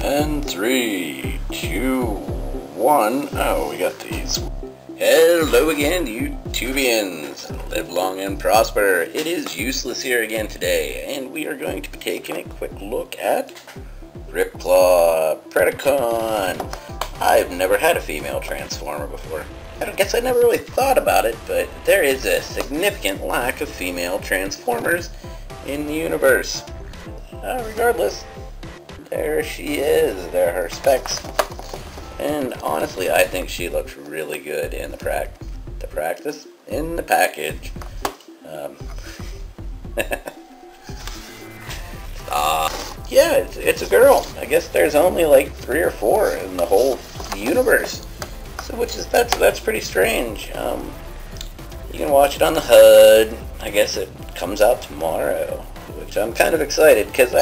And 3, 2, 1. Oh, we got these. Hello again, you Tubians. Live long and prosper. It is Euseless here again today, and we are going to be taking a quick look at Ripclaw Predacon. I've never had a female Transformer before. I guess I never really thought about it, but there is a significant lack of female Transformers in the universe. Regardless, there she is. There are her specs. And honestly, I think she looks really good in the package. Yeah, it's a girl. I guess there's only like 3 or 4 in the whole universe. So that's pretty strange. You can watch it on the HUD. I guess it comes out tomorrow, which I'm kind of excited because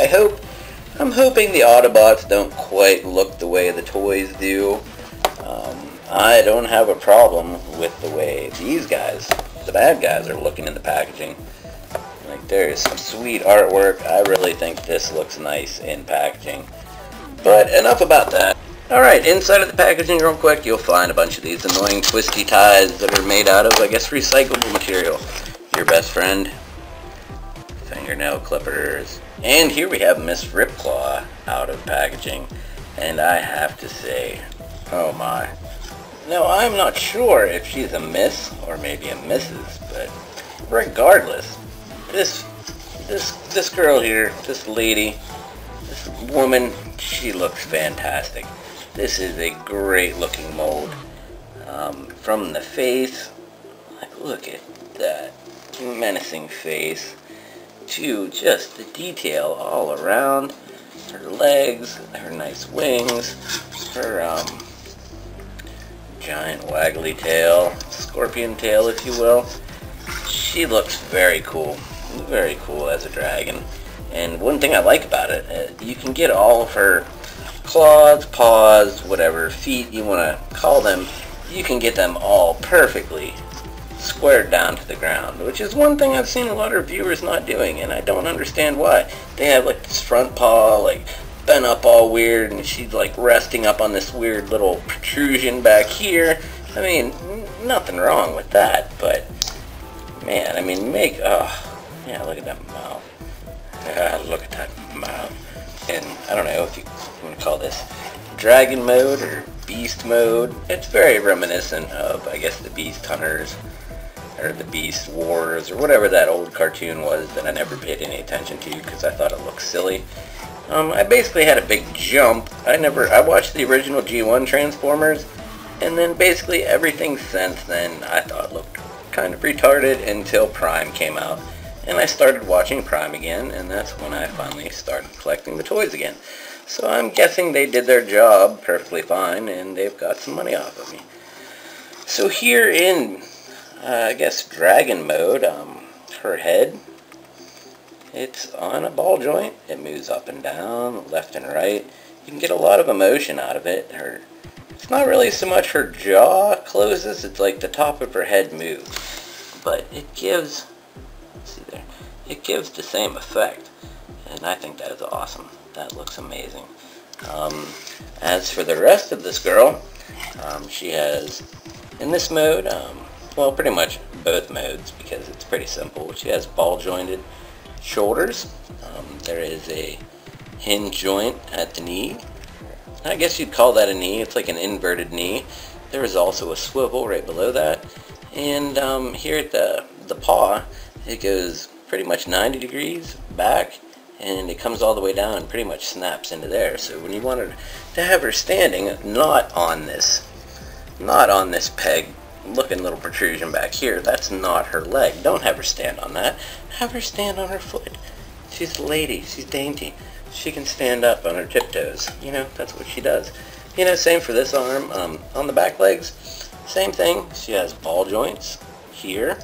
I'm hoping the Autobots don't quite look the way the toys do. I don't have a problem with the way these guys, the bad guys, are looking in the packaging. Like, there is some sweet artwork. I really think this looks nice in packaging. But enough about that. Alright, inside of the packaging real quick, you'll find a bunch of these annoying twisty ties that are made out of, I guess, recyclable material. Your best friend. Fingernail clippers. And here we have Miss Ripclaw out of packaging. And I have to say, oh my. Now, I'm not sure if she's a Miss or maybe a Mrs., but regardless, this girl here, this lady, this woman, she looks fantastic. This is a great looking mold. From the face, like, look at that menacing face, to just the detail all around. Her legs, her nice wings, her giant waggly tail, scorpion tail if you will. She looks very cool as a dragon. And one thing I like about it, you can get all of her claws, paws, whatever, feet you want to call them, you can get them all perfectly squared down to the ground, which is one thing I've seen a lot of reviewers not doing, and I don't understand why. They have like this front paw like bent up all weird, and she's like resting up on this weird little protrusion back here. I mean, nothing wrong with that, but man, I mean, yeah, look at that mouth. Look at that mouth. And I don't know if you want to call this dragon mode or beast mode. It's very reminiscent of, I guess, the Beast Hunters or the Beast Wars or whatever that old cartoon was that I never paid any attention to because I thought it looked silly. I basically had a big jump. I watched the original G1 Transformers, and then basically everything since then I thought looked kind of retarded until Prime came out. And I started watching Prime again, and that's when I finally started collecting the toys again. So I'm guessing they did their job perfectly fine, and they've got some money off of me. So here in, I guess, Dragon mode, her head, it's on a ball joint. It moves up and down, left and right. You can get a lot of emotion out of it. It's not really so much her jaw closes, it's like the top of her head moves. But it gives, let's see there, it gives the same effect. And I think that is awesome. That looks amazing. As for the rest of this girl, she has, in this mode, well, pretty much both modes because it's pretty simple. She has ball jointed shoulders. There is a hinge joint at the knee. I guess you'd call that a knee. It's like an inverted knee. There is also a swivel right below that. And here at the paw, it goes pretty much 90 degrees back, and it comes all the way down and pretty much snaps into there. So when you wanted to have her standing, not on this peg looking little protrusion back here, that's not her leg. Don't have her stand on that. Have her stand on her foot. She's a lady. She's dainty. She can stand up on her tiptoes. You know, that's what she does. You know, same for this arm. On the back legs, same thing. She has ball joints here.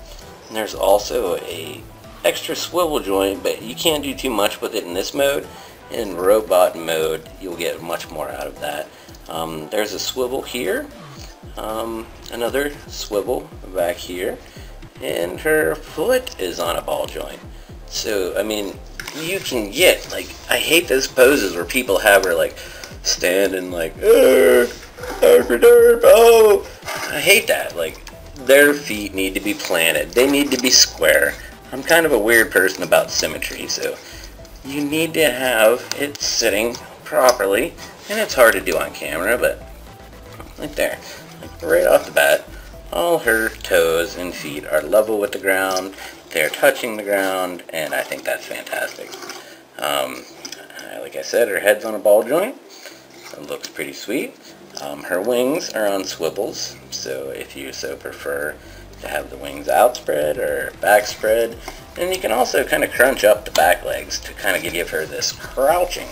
And there's also a extra swivel joint, but you can't do too much with it in this mode. In robot mode, you'll get much more out of that. There's a swivel here. Another swivel back here. And her foot is on a ball joint. So, I mean, you can get, like, I hate those poses where people have her, like, standing, like, oh, I hate that. Like, their feet need to be planted. They need to be square. I'm kind of a weird person about symmetry, so you need to have it sitting properly, and it's hard to do on camera, but like there, like right off the bat, all her toes and feet are level with the ground. They're touching the ground, and I think that's fantastic. Like I said, her head's on a ball joint. It looks pretty sweet. Her wings are on swivels, so if you so prefer to have the wings outspread or back spread, then you can also kind of crunch up the back legs to kind of give her this crouching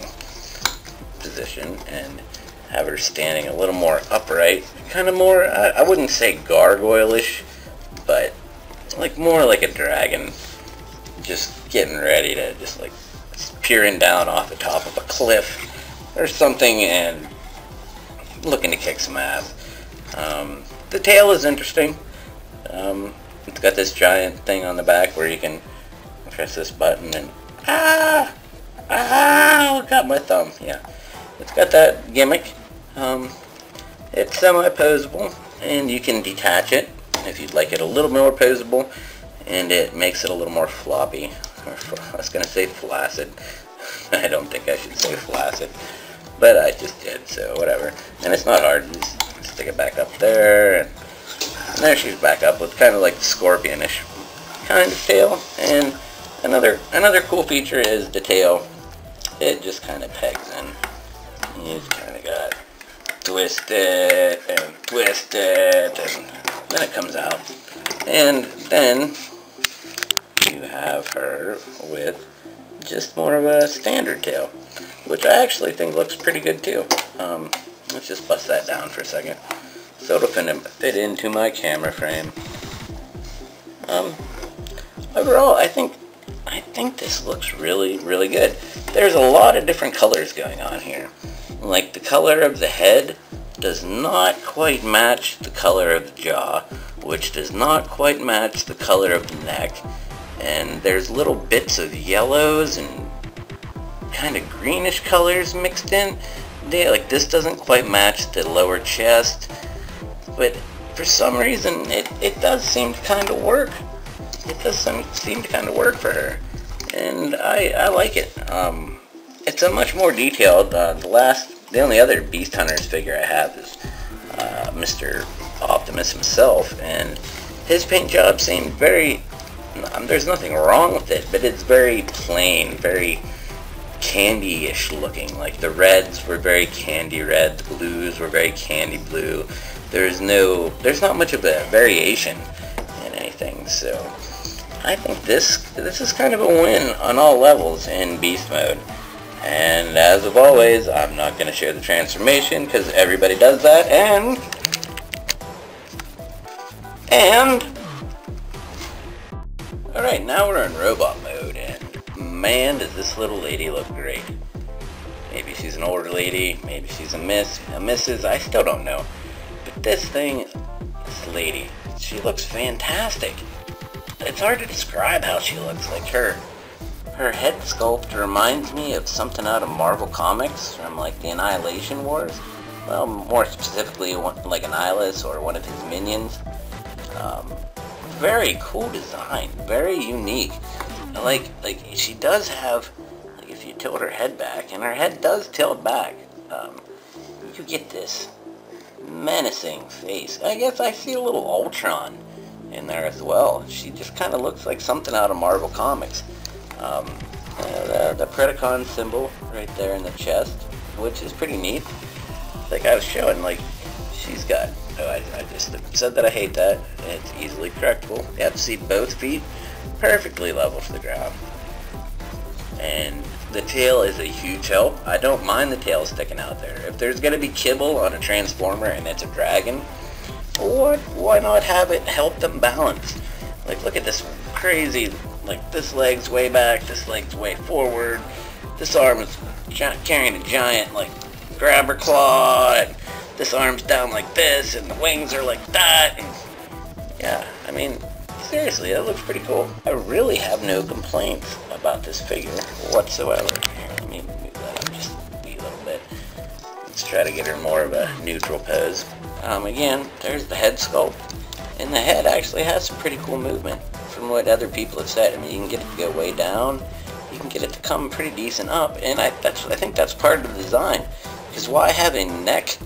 position and have her standing a little more upright, kind of more, I wouldn't say gargoyle-ish, but like more like a dragon, just getting ready to just like peering down off the top of a cliff or something and looking to kick some ass. The tail is interesting. It's got this giant thing on the back where you can press this button and got my thumb. Yeah, it's got that gimmick. It's semi-posable, and you can detach it if you'd like it a little more posable, and it makes it a little more floppy. I was gonna say flaccid. I don't think I should say flaccid, but I just did, so whatever. And it's not hard. Just stick it back up there, and there she's back up with kind of like the scorpionish kind of tail. And another cool feature is the tail. It just kind of pegs in. You just kind of got twist it and twist it, and then it comes out. And then you have her with just more of a standard tail, which I actually think looks pretty good too. Let's just bust that down for a second so it'll fit into my camera frame. Overall, I think this looks really, really good. There's a lot of different colors going on here. Like, the color of the head does not quite match the color of the jaw, which does not quite match the color of the neck. And there's little bits of yellows and kind of greenish colors mixed in. Like, this doesn't quite match the lower chest, but for some reason it does seem to kind of work. It does seem to kind of work for her, and I like it. It's a much more detailed. The only other Beast Hunters figure I have is Mr. Optimus himself, and his paint job seemed very. There's nothing wrong with it, but it's very plain, very candy-ish looking. Like, the reds were very candy red, the blues were very candy blue. There's not much of a variation in anything, so I think this is kind of a win on all levels in Beast Mode. And as of always, I'm not going to share the transformation because everybody does that, and alright, now we're in robot mode, and man, does this little lady look great. Maybe she's an older lady, maybe she's a missus, I still don't know. But this lady, she looks fantastic. It's hard to describe how she looks. Like, her head sculpt reminds me of something out of Marvel Comics from, like, the Annihilation Wars. Well, more specifically, like Annihilus or one of his minions. Very cool design, very unique. Like she does have, like, if you tilt her head back, and her head does tilt back, you get this menacing face. I guess I see a little Ultron in there as well. She just kind of looks like something out of Marvel Comics. The Predacon symbol right there in the chest, which is pretty neat. Like I was showing, like, she's got, I just said that I hate that. It's easily correctable. You have to see both feet perfectly level to the ground. And the tail is a huge help. I don't mind the tail sticking out there. If there's going to be kibble on a Transformer and it's a dragon, why not have it help them balance? Like, look at this crazy, like, this leg's way back, this leg's way forward, this arm is carrying a giant, like, grabber claw, and this arm's down like this, and the wings are like that, and yeah, I mean, seriously, that looks pretty cool. I really have no complaints about this figure whatsoever. Here, let me move that up just a little bit. Let's try to get her more of a neutral pose. Again, there's the head sculpt. And the head actually has some pretty cool movement from what other people have said. I mean, you can get it to go way down. You can get it to come pretty decent up. And I think that's part of the design. Because why have a neck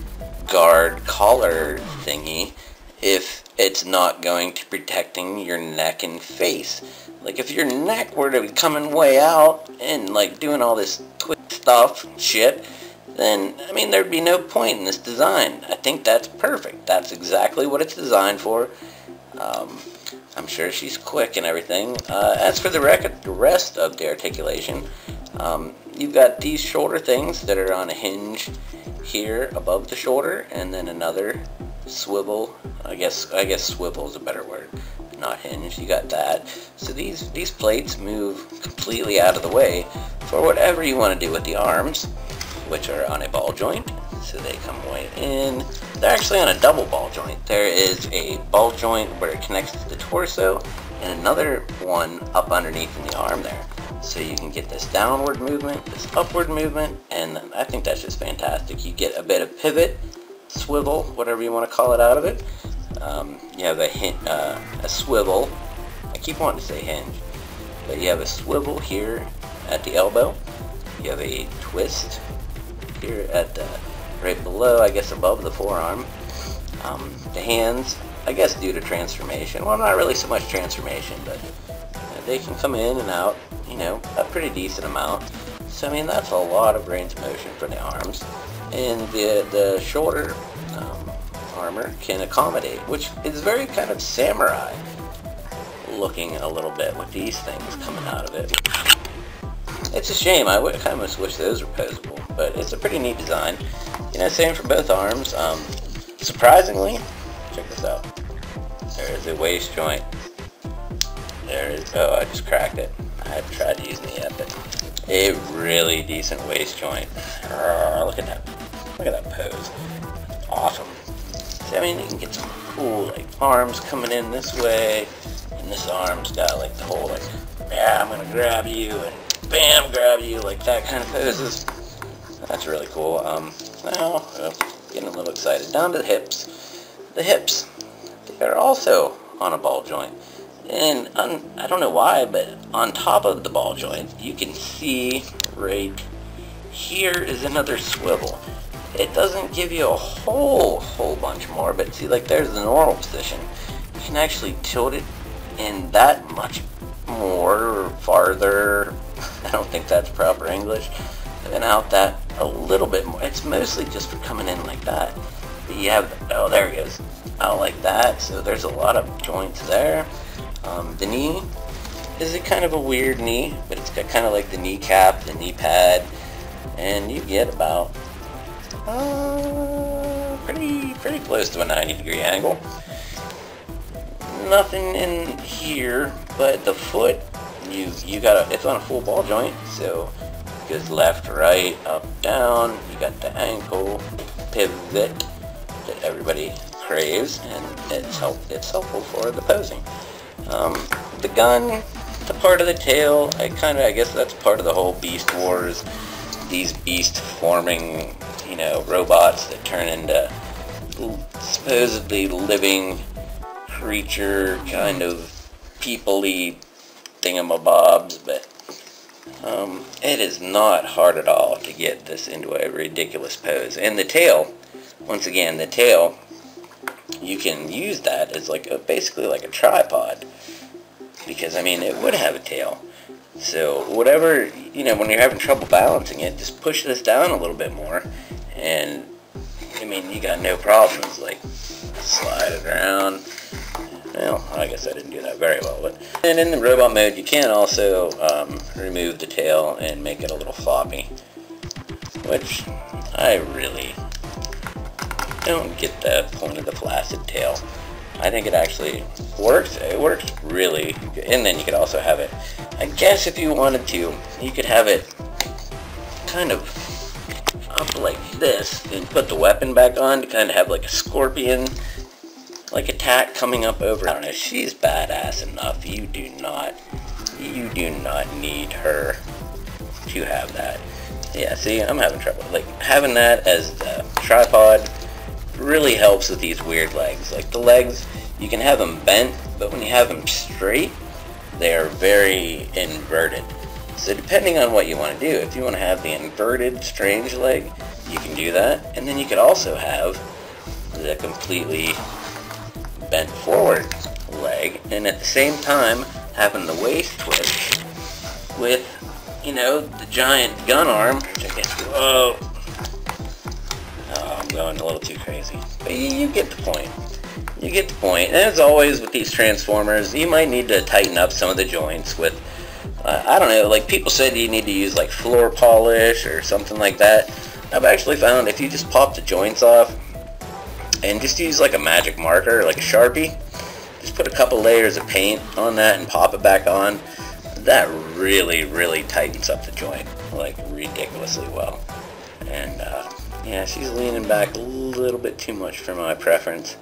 guard collar thingy if it's not going to be protecting your neck and face? Like, if your neck were to be coming way out and, like, doing all this twist stuff and shit, then, I mean, there'd be no point in this design. I think that's perfect. That's exactly what it's designed for. I'm sure she's quick and everything. As for the rest of the articulation, you've got these shoulder things that are on a hinge here above the shoulder, and then another swivel. I guess swivel is a better word, not hinge. You got that. So these plates move completely out of the way for whatever you want to do with the arms, which are on a ball joint, so they come way in. They're actually on a double ball joint. There is a ball joint where it connects to the torso, and another one up underneath in the arm there. So you can get this downward movement, this upward movement, and I think that's just fantastic. You get a bit of pivot, swivel, whatever you want to call it out of it. You have a swivel. I keep wanting to say hinge, but you have a swivel here at the elbow. You have a twist here at right below, I guess above the forearm. The hands, I guess due to transformation, well, not really so much transformation, but they can come in and out, you know, a pretty decent amount. So I mean, that's a lot of range of motion for the arms, and the shoulder armor can accommodate, which is very kind of samurai looking a little bit with these things coming out of it. It's a shame. I kind of wish those were posable, but it's a pretty neat design. You know, same for both arms. Surprisingly, check this out. There's a waist joint. Oh, I just cracked it. I haven't tried using it yet, but a really decent waist joint. Look at that. Look at that pose. Awesome. So, I mean, you can get some cool, like, arms coming in this way, and this arm's got, like, the whole, like, yeah, I'm gonna grab you, and bam, grab you, like that kind of poses. That's really cool. Now, getting a little excited. Down to the hips. The hips, they're also on a ball joint. And I don't know why, but on top of the ball joint, you can see right here is another swivel. It doesn't give you a whole bunch more, but see, like, there's the normal position. You can actually tilt it in that much more, or farther. I don't think that's proper English. And out that a little bit more. It's mostly just for coming in like that. But you have, oh, there it goes, out like that. So there's a lot of joints there. The knee is a kind of a weird knee, but it's got kind of like the kneecap, the knee pad, and you get about pretty close to a 90-degree angle. Nothing in here, but the foot, you got it's on a full ball joint, so it goes left, right, up, down. You got the ankle pivot that everybody craves, and it's helpful for the posing. The gun, the part of the tail, I guess that's part of the whole Beast Wars. These beast forming, you know, robots that turn into supposedly living creature kind of people-y thingamabobs, but it is not hard at all to get this into a ridiculous pose. And the tail, once again, the tail, you can use that as like basically like a tripod, because I mean it would have a tail. So whatever, you know, when you're having trouble balancing it, just push this down a little bit more, and I mean you got no problems. Like, slide it around. Well, I guess I didn't do that very well, but and in the robot mode you can also remove the tail and make it a little floppy, which I really don't get the point of the flaccid tail. I think it actually works. It works really good. And then you could also have it, I guess if you wanted to, you could have it kind of up like this and put the weapon back on to kind of have like a scorpion, like a attack coming up over. I don't know, she's badass enough. You do not need her to have that. Yeah, see, I'm having trouble. Like, having that as the tripod really helps with these weird legs. Like, the legs, you can have them bent, but when you have them straight, they are very inverted. So depending on what you want to do, if you want to have the inverted strange leg, you can do that. And then you could also have the completely bent forward leg, and at the same time having the waist twist with, you know, the giant gun arm. Whoa. Oh, I'm going a little too crazy. But you get the point. You get the point. And as always with these Transformers, you might need to tighten up some of the joints with, I don't know, like people said you need to use like floor polish or something like that. I've actually found if you just pop the joints off and just use like a magic marker, like a Sharpie, just put a couple layers of paint on that and pop it back on, that really tightens up the joint, like, ridiculously well. And, yeah, she's leaning back a little bit too much for my preference.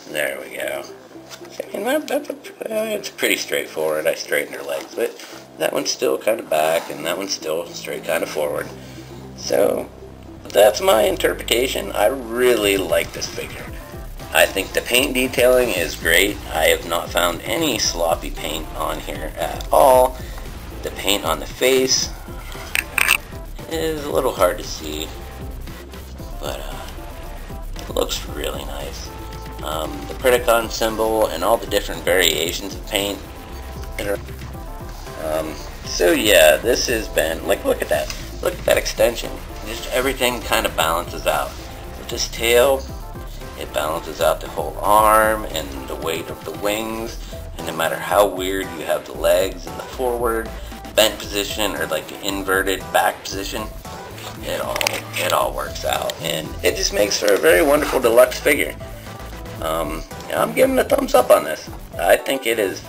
There we go. And it's pretty straightforward. I straightened her legs, but that one's still kind of back, and that one's still straight kind of forward. So, that's my interpretation. I really like this figure. I think the paint detailing is great. I have not found any sloppy paint on here at all. The paint on the face is a little hard to see, but it looks really nice. The Predacon symbol and all the different variations of paint that are, so yeah, this has been, like, look at that extension. Just everything kind of balances out. With this tail, it balances out the whole arm and the weight of the wings, and no matter how weird you have the legs in the forward bent position or like the inverted back position, it all works out, and it just makes for a very wonderful deluxe figure. I'm giving a thumbs up on this. I think it is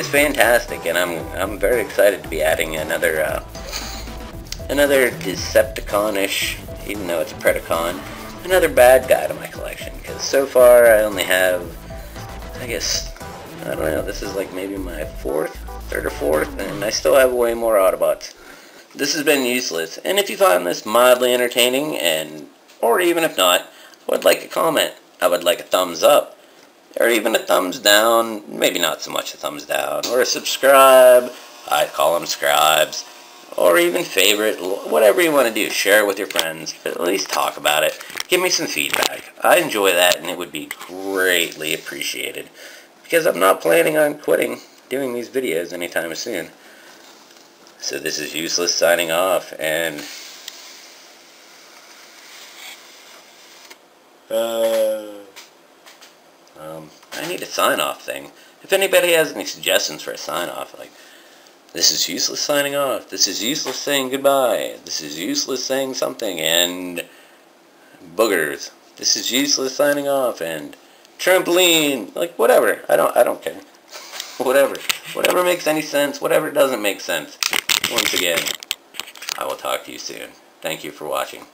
fantastic, and I'm very excited to be adding another Decepticon-ish, even though it's a Predacon, another bad guy to my collection, because so far I only have, I guess, I don't know, this is like maybe my third or fourth, and I still have way more Autobots. This has been Euseless, and if you find this mildly entertaining, or even if not, I would like a comment. I would like a thumbs up, or even a thumbs down, maybe not so much a thumbs down, or a subscribe, I call them scribes, or even favorite, whatever you want to do. Share it with your friends, but at least talk about it. Give me some feedback. I enjoy that, and it would be greatly appreciated, because I'm not planning on quitting doing these videos anytime soon. So this is Euseless signing off, and I need a sign-off thing. If anybody has any suggestions for a sign-off, like, this is Euseless signing off, this is Euseless saying goodbye, this is Euseless saying something, and boogers, this is Euseless signing off, and trampoline, like, whatever, I don't care. Whatever makes any sense, whatever doesn't make sense. Once again, I will talk to you soon. Thank you for watching.